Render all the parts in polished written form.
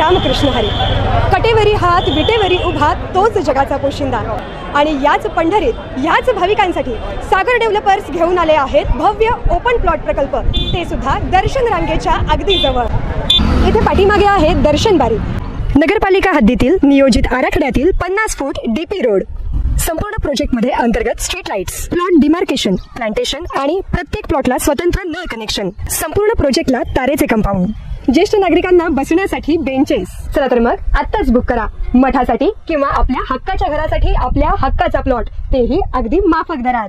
रामकृष्ण हरी. कटेवरी हात विटेवरी उभा तोच जगाचा पोशिंदा. आणि याच पंढरीत याच भाविकांसाठी सागर डेव्हलपर्स घेऊन आले आहेत भव्य ओपन प्लॉट प्रकल्प, ते सुद्धा दर्शन रांगेच्या अगदी जवळ. इथे पाठीमागे आहे दर्शन बारी. नगरपालिका हद्दीतील नियोजित आराखड्यातील 50 फूट डीपी रोड. संपूर्ण प्रोजेक्टमध्ये अंतर्गत street lights, plot demarcation, plantation आणि प्रत्येक प्लॉटला स्वतंत्र नळ कनेक्शन. संपूर्ण प्रोजेक्टला तारेचे कंपाऊंड. ज्येष्ठ नागरिकांना बसण्यासाठी बेंचेस. चला तर मग आत्ताच बुक करा मठासाठी किंवा आपल्या हक्काच्या घरासाठी आपल्या हक्काचा प्लॉट, तेही अगदी माफक दरात.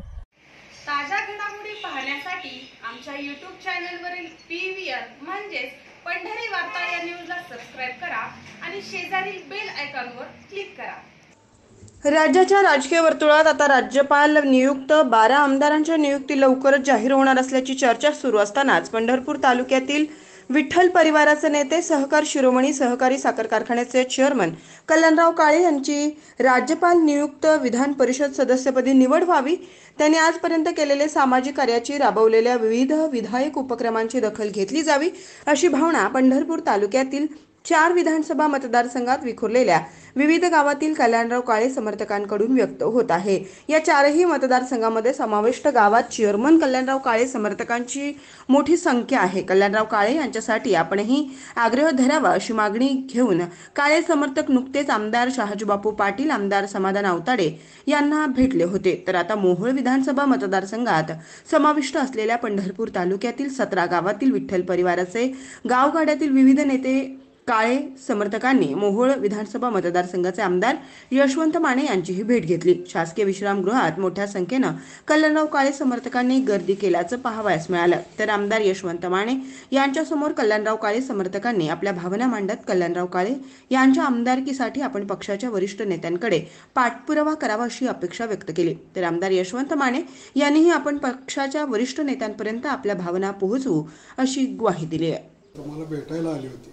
ताज्या घडामोडी पाहण्यासाठी आमच्या YouTube चॅनलवरील PVR म्हणजेच पंढरी वार्ता या न्यूजला सबस्क्राइब करा आणि शेजारील बेल आयकॉनवर क्लिक करा. राज्याच्या राजकीय वर्तुळात आता राज्यपाल नियुक्त 12 आमदारांच्या नियुक्ती लवकरच जाहीर होणार असल्याची चर्चा सुरू असतानाच पंढरपूर तालुक्यातील विठ्ठल परिवाराचे नेते सहकार शिरोमणी सहकारी साखर कारखान्याचे चेअरमन कल्याणराव काळे यांची राज्यपाल नियुक्त विधान परिषद सदस्यपदी निवड व्हावी. त्यांनी आजपर्यंत केलेले सामाजिक कार्याची राबवलेल्या विविध विधायक उपक्रमांची दखल घेतली जावी अशी भावना पंढरपूर तालुक्यातील 4 विधानसभा मतदारसंघात विखुरलेल्या विविध गावातील कल्याणराव काळे समर्थकांकडून व्यक्त होत आहे. या 4ही मतदारसंघामध्ये समाविष्ट गावात चेअरमन कल्याणराव काळे समर्थकांची मोठी संख्या आहे. कल्याणराव काळे यांच्यासाठी आपणही आग्रह धरावा अशी मागणी घेऊन काळे समर्थक नुकतेच आमदार शहाजीबापू पाटील, आमदार समाधान आवताडे यांना भेटले होते. तर आता मोहोळ विधानसभा मतदारसंघात समाविष्ट असलेल्या पंढरपूर तालुक्यातील 17 गावातील विठ्ठल परिवाराचे गावगाड्यातील विविध नेते काळे समर्थकांनी मोहोळ विधानसभा मतदारसंघाचे आमदार यशवंत माने यांचीही भेट घेतली. शासकीय विश्रामगृहात मोठ्या संख्येनं कल्याणराव काळे समर्थकांनी गर्दी केल्याचं पाहावयास मिळालं. तर आमदार यशवंत माने यांच्यासमोर कल्याणराव काळे समर्थकांनी आपल्या भावना मांडत कल्याणराव काळे यांच्या आमदारकीसाठी आपण पक्षाच्या वरिष्ठ नेत्यांकडे पाठपुरावा करावा अशी अपेक्षा व्यक्त केली. तर आमदार यशवंत माने यांनीही आपण पक्षाच्या वरिष्ठ नेत्यांपर्यंत आपल्या भावना पोहोचवू अशी ग्वाही दिली आहे. तुम्हाला भेटायला आली होती.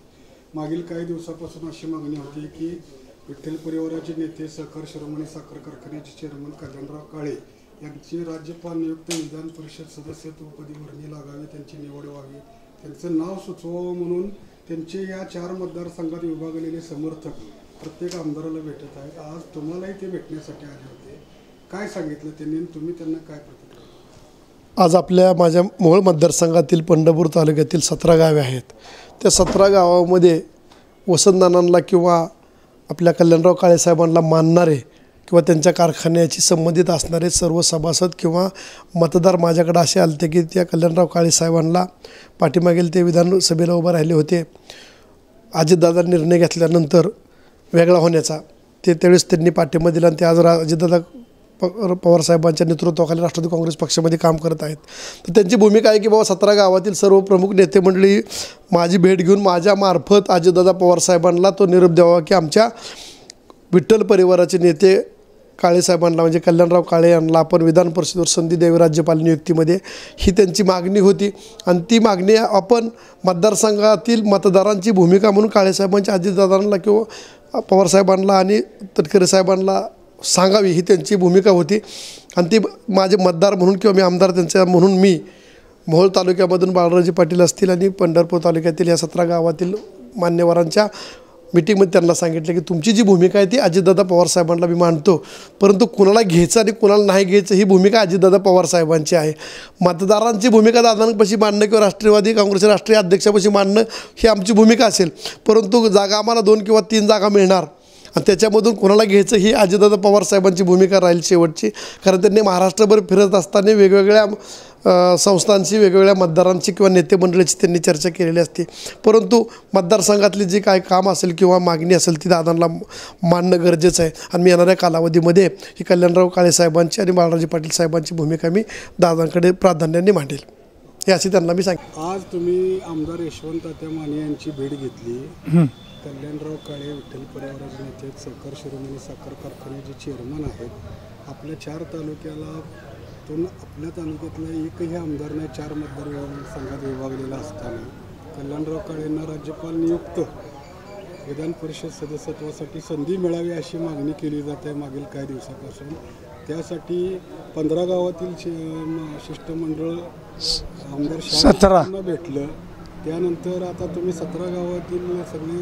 मागील काही दिवसापासून अशी मागणी होती की विठ्ठल परिवाराचे नेते सहकार शिरोमणी साखर कारखान्याचे चेअरमन कल्याणराव काळे यांची राज्यपाल नियुक्त विधान परिषद सदस्यत्वपदी वर्णी लागावी, त्यांची निवड व्हावी, त्यांचं नाव सुचवावं म्हणून त्यांचे या 4 मतदारसंघात विभागलेले समर्थक प्रत्येक आमदाराला भेटत आहेत. आज तुम्हालाही ते भेटण्यासाठी आले होते. काय सांगितलं त्यांनी, तुम्ही त्यांना काय प्रतिक्रिया? आज माझ्या मोहोळ मतदारसंघातील पंढरपूर तालुक्यातील 17 गावे आहेत. त्या 17 गावामध्ये वसंतदानांना किंवा आपल्या कल्याणराव काळे साहेबांना मानणारे किंवा त्यांच्या कारखान्याशी संबंधित असणारे सर्व सभासद किंवा मतदार माझ्याकडे असे आले की त्या कल्याणराव काळे साहेबांना पाठीमागील ते विधानसभेला उभे राहिले होते. अजितदादा निर्णय घेतल्यानंतर वेगळा होण्याचा त्यावेळेस त्यांनी पाठिंबा दिला आणि ते आज अजितदादा पवारसाहेबांच्या नेतृत्वाखाली राष्ट्रवादी काँग्रेस पक्षामध्ये काम करत आहेत. तर त्यांची भूमिका आहे की बाबा 17 गावातील सर्व प्रमुख नेते मंडळी माझी भेट घेऊन माझ्यामार्फत अजितदादा पवारसाहेबांना तो निरोप द्यावा की आमच्या विठ्ठल परिवाराचे नेते काळेसाहेबांना म्हणजे कल्याणराव काळे यांना आपण विधान परिषदेवर संधी द्यावी राज्यपाल नियुक्तीमध्ये, ही त्यांची मागणी होती. आणि ती मागणी आपण मतदारसंघातील मतदारांची भूमिका म्हणून काळेसाहेबांच्या अजितदादांना किंवा पवारसाहेबांना आणि तटकरे साहेबांना सांगावी ही त्यांची भूमिका होती. आणि ती माझे मतदार म्हणून किंवा मी आमदार त्यांच्या म्हणून मी मोहोळ तालुक्यामधून बाळराजे पाटील असतील आणि पंढरपूर तालुक्यातील या 17 गावातील मान्यवरांच्या मीटिंगमध्ये त्यांना सांगितलं की तुमची जी भूमिका आहे ती अजितदादा पवारसाहेबांना मी मांडतो, परंतु कुणाला घ्यायचं आणि कुणाला नाही घ्यायचं ही भूमिका अजितदादा पवारसाहेबांची आहे. मतदारांची भूमिका दादांपाशी मांडणं किंवा राष्ट्रवादी काँग्रेसच्या राष्ट्रीय अध्यक्षापाशी मांडणं ही आमची भूमिका असेल, परंतु जागा आम्हाला 2 किंवा 3 जागा मिळणार आणि त्याच्यामधून कोणाला घ्यायचं ही अजितदादा पवारसाहेबांची भूमिका राहील शेवटची. कारण त्यांनी महाराष्ट्रभर फिरत असताना वेगवेगळ्या संस्थांची, वेगवेगळ्या मतदारांची किंवा नेते मंडळीची त्यांनी चर्चा केलेली असते. परंतु मतदारसंघातली जी काय काम असेल किंवा मागणी असेल ती दादांना मांडणं गरजेचं आहे. आणि मी येणाऱ्या कालावधीमध्ये ही कल्याणराव काळे साहेबांची आणि बाळराजे पाटील साहेबांची भूमिका मी दादांकडे प्राधान्याने मांडेल हे असे त्यांना मी सांगितलं. आज तुम्ही आमदार यशवंत माने यांची भेट घेतली. कल्याणराव काळे विठ्ठल परिवाराचे नेते सहकार शिरोमणी साखर कारखान्याचे चेअरमन आहेत. आपल्या 4 तालुक्याला आपल्या तालुक्यातला एकही आमदार नाही 4 मतदारसंघात विभागलेला असताना कल्याणराव काळेंना राज्यपाल नियुक्त विधान परिषद सदस्यत्वासाठी संधी मिळावी अशी मागणी केली जाते मागील काही दिवसापासून. त्यासाठी 15 गावातील शिष्टमंडळ आमदार 17 भेटलं त्यानंतर आता तुम्ही 17 गावातील सगळे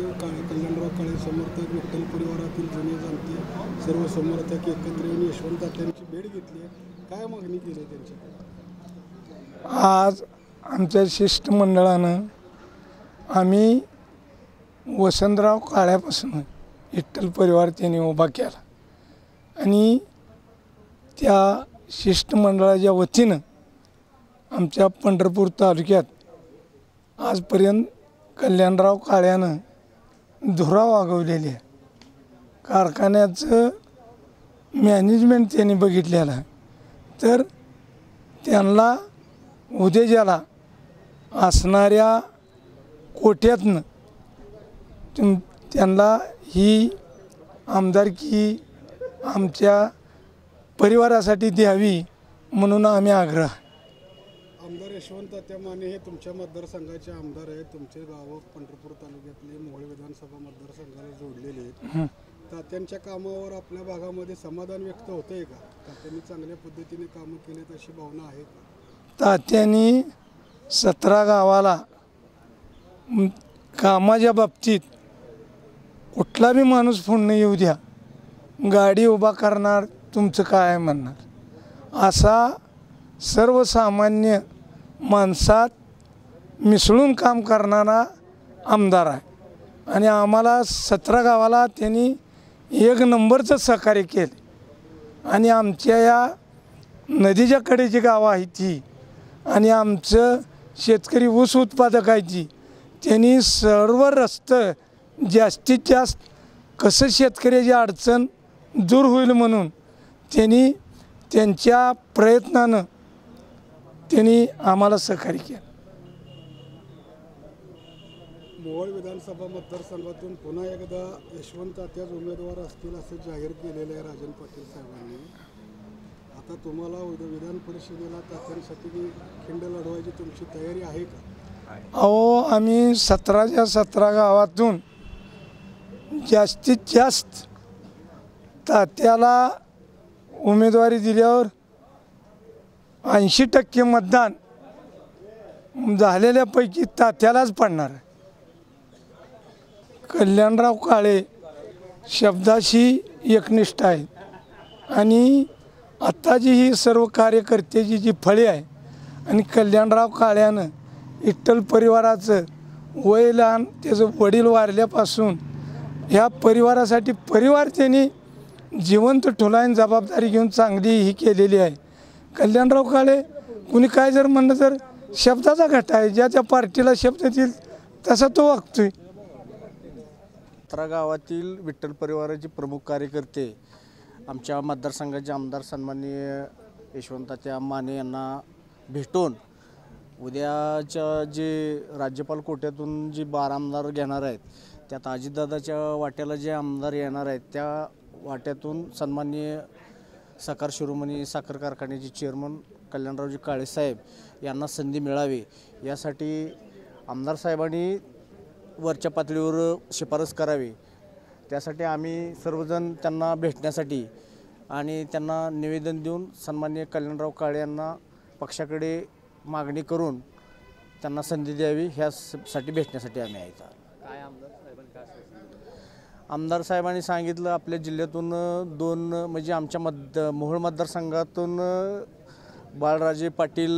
कल्याणराव काळे समर्थक, विठ्ठल परिवारातील जुने जाणते सर्व समर्थक एकत्र येऊन यशवंत तात्यांची भेट घेतली आहे. काय मागणी केली आहे त्यांच्याकडे? आज आमच्या शिष्टमंडळानं आम्ही वसंतराव काळ्यापासून विठ्ठल परिवार त्यांनी उभा केला आणि त्या शिष्टमंडळाच्या वतीनं आमच्या पंढरपूर तालुक्यात आजपर्यंत कल्याणराव काळ्यानं धुरा वागवलेली आहे. कारखान्याचं मॅनेजमेंट त्यांनी बघितलेलं आहे. तर त्यांना उद्याच्याला असणाऱ्या कोट्यातनं त्यांना ही आमदारकी आमच्या परिवारासाठी द्यावी म्हणून आम्ही आग्रह. आमदार यशवंत तात्या माने हे तुमच्या मतदारसंघाचे आमदार आहेत. तुमचे गाव पंढरपूर तालुक्यातले मोहोळ विधानसभा मतदारसंघाला जोडलेले आहेत. तात्यांच्या कामावर आपल्या भागामध्ये समाधान व्यक्त होतंय का? तात्यांनी चांगल्या पद्धतीने कामं केलेत अशी भावना आहे का? तात्यांनी 17 गावाला कामाच्या बाबतीत कुठला बी माणूस पुढनं येऊ द्या, गाडी उभा करणार, तुमचं काय म्हणणार, असा सर्वसामान्य माणसात मिसळून काम करणारा आमदार आहे. आणि आम्हाला 17 गावाला त्यांनी 1 नंबरचं सहकार्य केलं. आणि आमच्या या नदीच्या कडेची गावं आहेत ती आणि आमचं शेतकरी ऊस उत्पादक आहे ती, त्यांनी सर्व रस्तं जास्तीत जास्त कसं शेतकऱ्याची अडचण दूर होईल म्हणून त्यांनी त्यांच्या प्रयत्नानं त्यांनी आम्हाला सहकार्य केलं. मोहोळ विधानसभा मतदारसंघातून पुन्हा एकदा यशवंत तात्याच उमेदवार असतील असं जाहीर केलेलं आहे राजन पाटील साहेबांनी. आता तुम्हाला विधान परिषदेला तात्यांसाठी खिंड लढवायची तुमची तयारी आहे का? अहो, आम्ही 17च्या 17 गावातून जास्तीत जास्त तात्याला उमेदवारी दिल्यावर 80% मतदान झालेल्यापैकी तात्यालाच पडणार आहे. कल्याणराव काळे शब्दाशी एकनिष्ठ आहेत आणि आत्ताची ही सर्व कार्यकर्त्याची जी फळे आहे आणि कल्याणराव काळ्यानं विठ्ठल परिवाराचं वय लहान, त्याचं वडील वारल्यापासून ह्या परिवारासाठी परिवार त्यांनी जिवंत ठेवला, जबाबदारी घेऊन चांगली ही केलेली आहे. कल्याणराव काळे कुणी काय जर म्हणलं तर शब्दाचा घट आहे, ज्या त्या पार्टीला शब्द देईल तसा तो वागतोय. 17 गावातील विठ्ठल परिवाराचे प्रमुख कार्यकर्ते आमच्या मतदारसंघाचे आमदार सन्माननीय यशवंत माने यांना भेटून उद्याच्या जे राज्यपाल कोट्यातून जी 12 आमदार घेणार आहेत, त्यात अजितदादाच्या वाट्याला जे आमदार येणार आहेत त्या वाट्यातून सन्माननीय साखर शिरोमणी साखर कारखान्याचे चेअरमन कल्याणरावजी काळेसाहेब यांना संधी मिळावी यासाठी आमदार साहेबांनी वरच्या पातळीवर शिफारस करावी. त्यासाठी आम्ही सर्वजण त्यांना भेटण्यासाठी आणि त्यांना निवेदन देऊन सन्माननीय कल्याणराव काळे यांना पक्षाकडे मागणी करून त्यांना संधी द्यावी ह्यासाठी भेटण्यासाठी आम्ही आहे. काय आमदार साहेबांनी सांगितलं आपल्या जिल्ह्यातून 2 म्हणजे आमच्या मोहोळ मतदारसंघातून बाळराजे पाटील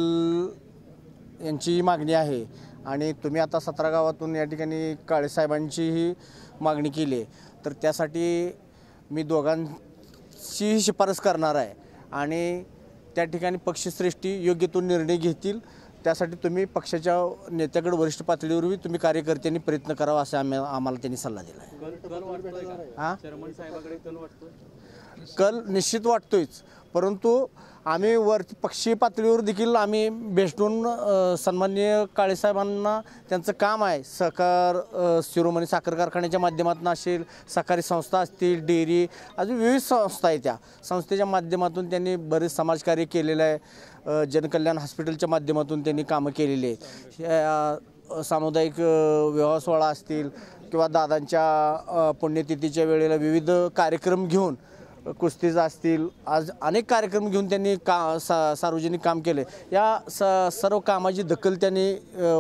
यांची मागणी आहे आणि तुम्ही आता 17 गावातून या ठिकाणी काळेसाहेबांचीही मागणी केली आहे. तर त्यासाठी मी दोघांचीही शिफारस करणार आहे आणि त्या ठिकाणी पक्षश्रेष्ठी योग्य तो निर्णय घेतील. त्यासाठी तुम्ही पक्षाच्या नेत्याकडे वरिष्ठ पातळीवरही तुम्ही कार्यकर्त्यांनी प्रयत्न करावा असं आम्हाला त्यांनी सल्ला दिला आहे. हां, कल निश्चित वाटतोयच, परंतु आम्ही वरती पक्षीय पातळीवर देखील आम्ही भेटून सन्माननीय काळेसाहेबांना त्यांचं काम आहे सहकार शिरोमणी साखर कारखान्याच्या माध्यमातून असेल, सहकारी संस्था असतील, डेअरी, अजून विविध संस्था आहेत, त्या संस्थेच्या माध्यमातून त्यांनी बरेच समाजकार्य केलेलं आहे. जनकल्याण हॉस्पिटलच्या माध्यमातून त्यांनी कामं केलेली आहेत. सामुदायिक विवाह सोहळा असतील किंवा दादांच्या पुण्यतिथीच्या वेळेला विविध कार्यक्रम घेऊन कुस्तीचा असतील, आज अनेक कार्यक्रम घेऊन त्यांनी सार्वजनिक काम केले. या सर्व कामाची दखल त्यांनी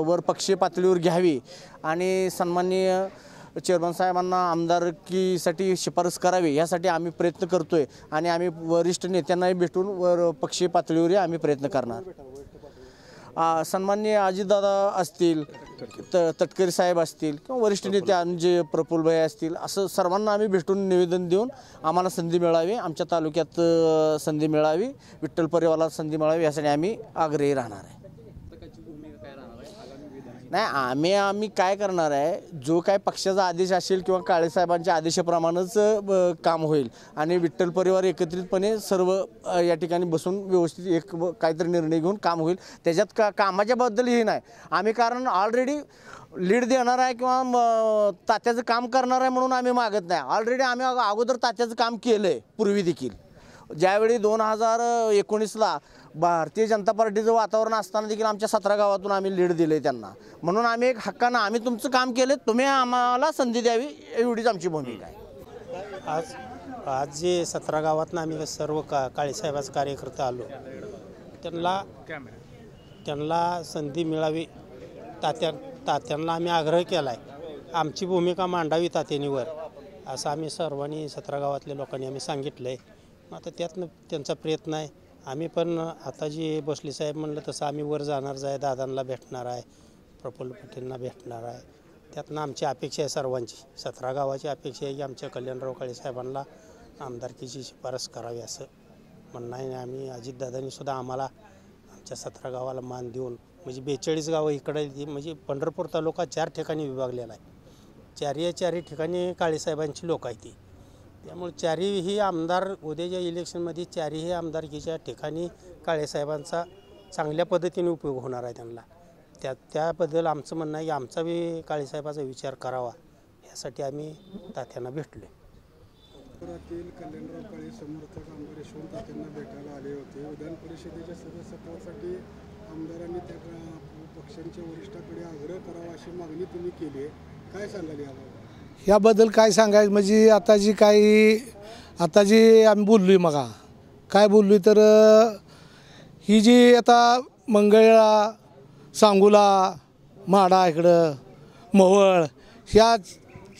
वर पक्षीय पातळीवर घ्यावी आणि सन्माननीय चेअरमन साहेबांना आमदारकीसाठी शिफारस करावी यासाठी आम्ही प्रयत्न करतो आहे आणि आम्ही वरिष्ठ नेत्यांनाही भेटून वर पक्षीय पातळीवरही आम्ही प्रयत्न करणार. सन्माननीय अजितदादा असतील, तटकरे साहेब असतील किंवा वरिष्ठ नेते जे प्रफुल्लभाई असतील, असं सर्वांना आम्ही भेटून निवेदन देऊन आम्हाला संधी मिळावी, आमच्या तालुक्यात संधी मिळावी, विठ्ठल परिवाराला संधी मिळावी यासाठी आम्ही आग्रही राहणार आहे. नाही, आम्ही काय करणार आहे, जो काय पक्षाचा आदेश असेल किंवा काळेसाहेबांच्या आदेशाप्रमाणेच काम होईल आणि विठ्ठल परिवार एकत्रितपणे सर्व या ठिकाणी बसून व्यवस्थित एक काहीतरी निर्णय घेऊन काम होईल. त्याच्यात कामाच्याबद्दल हे नाही आम्ही, कारण ऑलरेडी लीड देणार आहे किंवा तात्याचं काम करणार आहे म्हणून आम्ही मागत नाही. ऑलरेडी आम्ही अगोदर तात्याचं काम केलं आहे पूर्वी देखील. ज्यावेळी 2019ला भारतीय जनता पार्टीचं वातावरण असताना देखील आमच्या 17 गावातून आम्ही लीड दिले त्यांना, म्हणून आम्ही एक हक्कानं आम्ही तुमचं काम केलं, तुम्ही आम्हाला संधी द्यावी एवढीच आमची भूमिका आहे. आज जे 17 गावातनं आम्ही सर्व काळेसाहेबाचं कार्यकर्ते आलो, त्यांना संधी मिळावी तात्यांना आम्ही आग्रह केला आहे, आमची भूमिका मांडावी तात्यांनीवर असं आम्ही सर्वांनी 17 गावातल्या लोकांनी आम्ही सांगितलं आहे. आता त्यातनं त्यांचा प्रयत्न आहे. आम्ही पण आता जे भोसले साहेब म्हणलं तसं आम्ही वर जाणारच आहे, दादांना भेटणार आहे, प्रफुल्ल पटेलना भेटणार आहे. त्यातनं आमची अपेक्षा आहे सर्वांची, 17 गावाची अपेक्षा आहे की आमच्या कल्याणराव काळे साहेबांना आमदारकीची शिफारस करावी असं म्हणणं आहे. आम्ही अजितदादांनी सुद्धा आम्हाला आमच्या 17 गावाला मान देऊन, म्हणजे 42 गावं इकडे, म्हणजे पंढरपूर तालुका 4 ठिकाणी विभागलेला आहे. चारही ठिकाणी काळेसाहेबांची लोक आहेत ती, त्यामुळे चारही आमदार उद्याच्या इलेक्शनमध्ये चारही आमदारकीच्या ठिकाणी काळेसाहेबांचा चांगल्या पद्धतीने उपयोग होणार आहे त्यांना. त्याबद्दल आमचं म्हणणं आहे की आमचा बी काळेसाहेबाचा विचार करावा यासाठी आम्ही तात्यांना भेटलो. कल्याणराव काळे समर्थक आमदार यशवंत तात्यांना भेटायला आले होते. विधान परिषदेच्या सदस्यत्वासाठी आमदारांनी त्या पक्षांच्या वरिष्ठाकडे आग्रह करावा अशी मागणी तुम्ही केली आहे, काय सांगाल याबाबत? याबद्दल काय सांगायचं म्हणजे आता जी आम्ही बोललो आहे मगा काय बोललो तर ही जी आता मंगळा, सांगोला, माढा, इकडं मोहोळ ह्या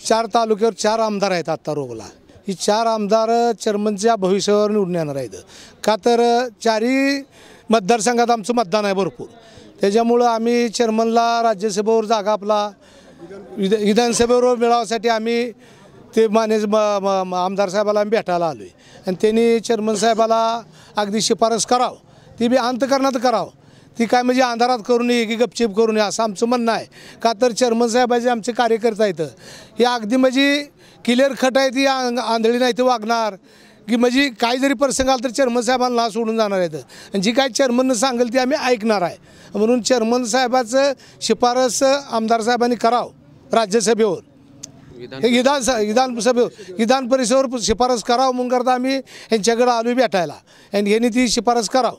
4 तालुक्यावर 4 आमदार आहेत. आत्ता रोगला ही 4 आमदार चेअरमनच्या भविष्यावर निवडून येणार आहेत. का तर 4ही मतदारसंघात आमचं मतदान आहे भरपूर, त्याच्यामुळं आम्ही चेअरमनला राज्यसभेवर जागा आपला विधानसभेवर मिळावासाठी आम्ही ते आमदार साहेबाला आम्ही भेटायला आलो आहे आणि त्यांनी चेअरमन साहेबाला अगदी शिफारस करावं, ती बी अंतकरणात करावं, ती काय म्हणजे अंधारात करू नये की गपचिप करू नये असं आमचं म्हणणं आहे. का तर चेअरमन साहेबाचे आमचे कार्यकर्ते आहेत, हे अगदी म्हणजे क्लिअर खट आहे, ती आंधळी नाही ते वागणार की म्हणजे काही जरी प्रसंग आला तर चेअरमन साहेबांना सोडून जाणार आहेत आणि जी काय चेअरमननं सांगेल ती आम्ही ऐकणार आहे. म्हणून चेअरमन साहेबाचं शिफारस आमदार साहेबांनी करावं राज्यसभेवर, विधान परिषदेवर शिफारस करावं म्हणून करता आम्ही यांच्याकडे आलो भेटायला आणि यांनी ती शिफारस करावं.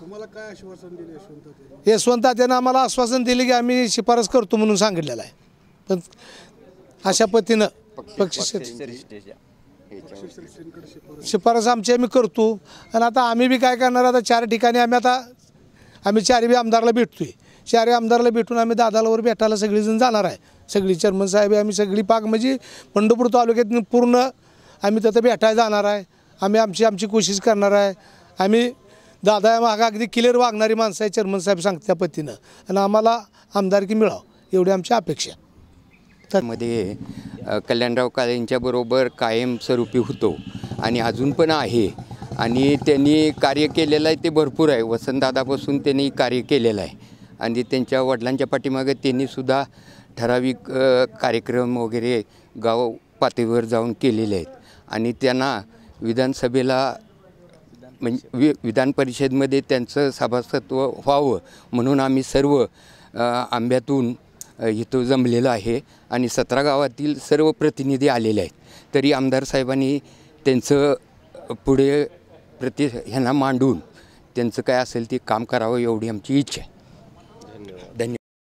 तुम्हाला काय आश्वासन दिले यशवंत त्यानं आम्हाला आश्वासन दिले की आम्ही शिफारस करतो म्हणून सांगितलेलं आहे. पण अशा पद्धतीनं शिफारस आमची आम्ही करतो आणि आता आम्ही बी काय करणार, आता 4 ठिकाणी आम्ही 4ही आमदारला भेटतोय. 4ही आमदारला भेटून आम्ही दादालावर भेटायला सगळीजण जाणार आहे. सगळी चेअरमन साहेब आम्ही सगळी पाक म्हणजे पंढरपूर तालुक्यातून पूर्ण आम्ही तिथं भेटायला जाणार आहे. आम्ही आमची कोशिश करणार आहे. आम्ही दादा मागा अगदी क्लिअर वागणारी माणसं आहे, चेअरमन साहेब सांगते त्या पद्धतीनं, आणि आम्हाला आमदारकी मिळावं एवढी आमची अपेक्षा. मध्ये कल्याणराव काळेंच्याबरोबर कायमस्वरूपी होतो आणि अजून पण आहे आणि त्यांनी कार्य केलेलं आहे ते भरपूर आहे. वसंतदादापासून त्यांनी कार्य केलेलं आहे आणि त्यांच्या वडिलांच्या पाठीमागे त्यांनीसुद्धा ठराविक कार्यक्रम वगैरे गाव पातळीवर जाऊन केलेले आहेत आणि त्यांना विधानसभेला म्हणजे विधान परिषदेमध्ये त्यांचं सभासदत्व व्हावं म्हणून आम्ही सर्व आंब्यातून इथं जमलेलं आहे आणि 17 गावातील सर्व प्रतिनिधी आलेले आहेत. तरी आमदार साहेबांनी त्यांचं पुढे ह्यांना मांडून त्यांचं काय असेल ते काम करावं एवढी आमची इच्छा आहे. धन्यवाद.